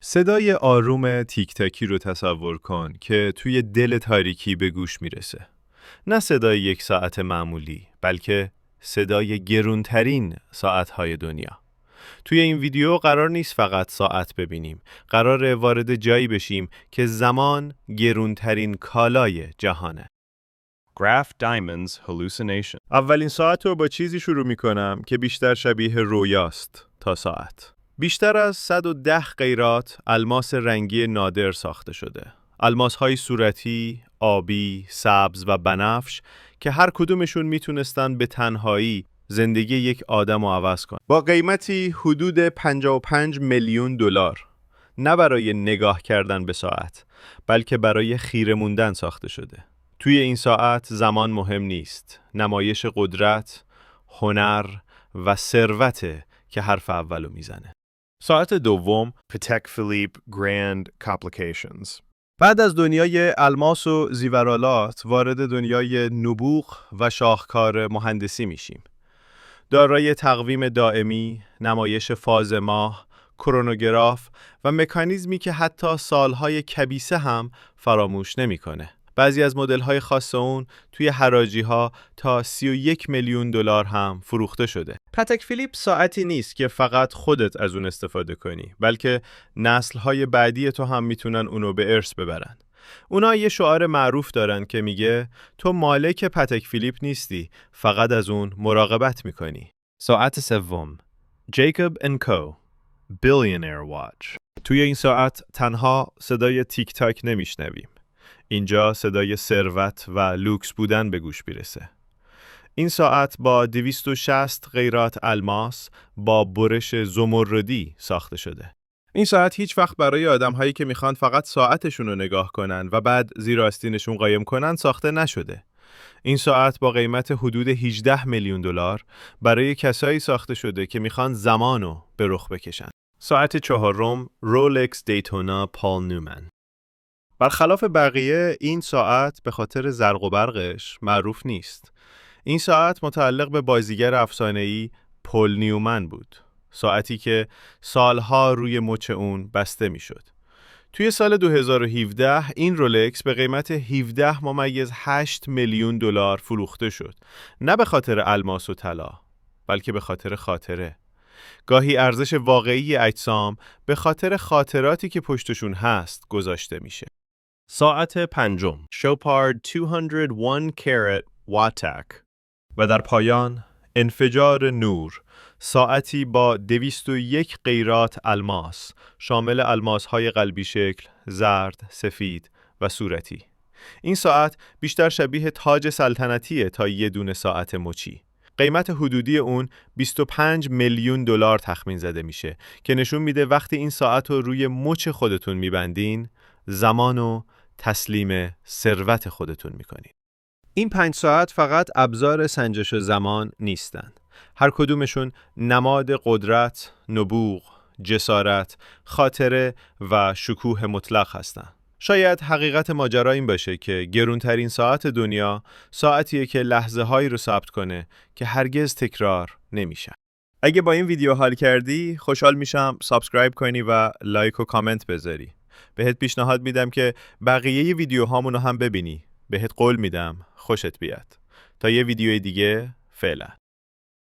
صدای آروم تیک تاکی رو تصور کن که توی دل تاریکی به گوش میرسه. نه صدای یک ساعت معمولی، بلکه صدای گرونترین ساعتهای دنیا. توی این ویدیو قرار نیست فقط ساعت ببینیم، قراره وارد جایی بشیم که زمان گرونترین کالای جهانه. Graf Diamond's hallucination. اولین ساعت رو با چیزی شروع میکنم که بیشتر شبیه رویاست تا ساعت. بیشتر از 110 قیراط الماس رنگی نادر ساخته شده. الماس‌های صورتی، آبی، سبز و بنفش که هر کدومشون میتونستن به تنهایی زندگی یک آدم رو عوض کنن. با قیمتی حدود 55 میلیون دلار. نه برای نگاه کردن به ساعت، بلکه برای خیره موندن ساخته شده. توی این ساعت زمان مهم نیست. نمایش قدرت، هنر و ثروت که حرف اولو میزنه. ساعت دوم، Patek Philippe Grand Complications. بعد از دنیای الماس و زیورالات وارد دنیای نبوغ و شاهکار مهندسی میشیم. دارای تقویم دائمی، نمایش فاز ماه، کرونوگراف و مکانیزمی که حتی سالهای کبیسه هم فراموش نمیکنه. بعضی از مدل‌های خاص اون توی حراجی‌ها تا 31 میلیون دلار هم فروخته شده. پاتک فیلیپ ساعتی نیست که فقط خودت از اون استفاده کنی، بلکه نسل‌های بعدی تو هم میتونن اونو به ارث ببرن. اونا یه شعار معروف دارن که میگه تو مالک پاتک فیلیپ نیستی، فقط از اون مراقبت میکنی. ساعت سوم، جیکوب & کو Billionaire Watch. توی این ساعت تنها صدای تیک تاک نمیشنویم. اینجا صدای ثروت و لوکس بودن به گوش میرسه. این ساعت با 260 قیراط الماس با برش زمردی ساخته شده. این ساعت هیچ وقت برای آدم‌هایی که میخوان فقط ساعتشون رو نگاه کنن و بعد زیر آستینشون قایم کنن ساخته نشده. این ساعت با قیمت حدود 18 میلیون دلار برای کسایی ساخته شده که میخوان زمانو به رخ بکشن. ساعت چهارم، رولکس دیتونا پال نیومن. برخلاف بقیه این ساعت به خاطر زرق و برقش معروف نیست. این ساعت متعلق به بازیگر افسانه‌ای پل نیومن بود. ساعتی که سالها روی مچ اون بسته میشد. توی سال 2017 این رولکس به قیمت 17.8 میلیون دلار فروخته شد. نه به خاطر الماس و طلا، بلکه به خاطر خاطره. گاهی ارزش واقعی اجسام به خاطر خاطراتی که پشتشون هست گذاشته میشه. ساعت پنجم، Chopard 201 Carat Watak. و در پایان انفجار نور، ساعتی با 201 قیراط الماس، شامل الماس‌های قلبی شکل، زرد، سفید و صورتی. این ساعت بیشتر شبیه تاج سلطنتیه تا یه دونه ساعت مچی. قیمت حدودی اون 25 میلیون دلار تخمین زده میشه که نشون میده وقتی این ساعت رو روی مچ خودتون میبندین، زمانو تسلیم ثروت خودتون میکنین. این 5 ساعت فقط ابزار سنجش زمان نیستن. هر کدومشون نماد قدرت، نبوغ، جسارت، خاطره و شکوه مطلق هستن. شاید حقیقت ماجرا این باشه که گرونترین ساعت دنیا ساعتیه که لحظه هایی رو ثبت کنه که هرگز تکرار نمیشه. اگه با این ویدیو حال کردی خوشحال میشم سابسکرایب کنی و لایک و کامنت بذاری. بهت پیشنهاد میدم که بقیه ویدیوهامونو هم ببینی. بهت قول میدم خوشت بیاد. تا یه ویدیوی دیگه، فعلا.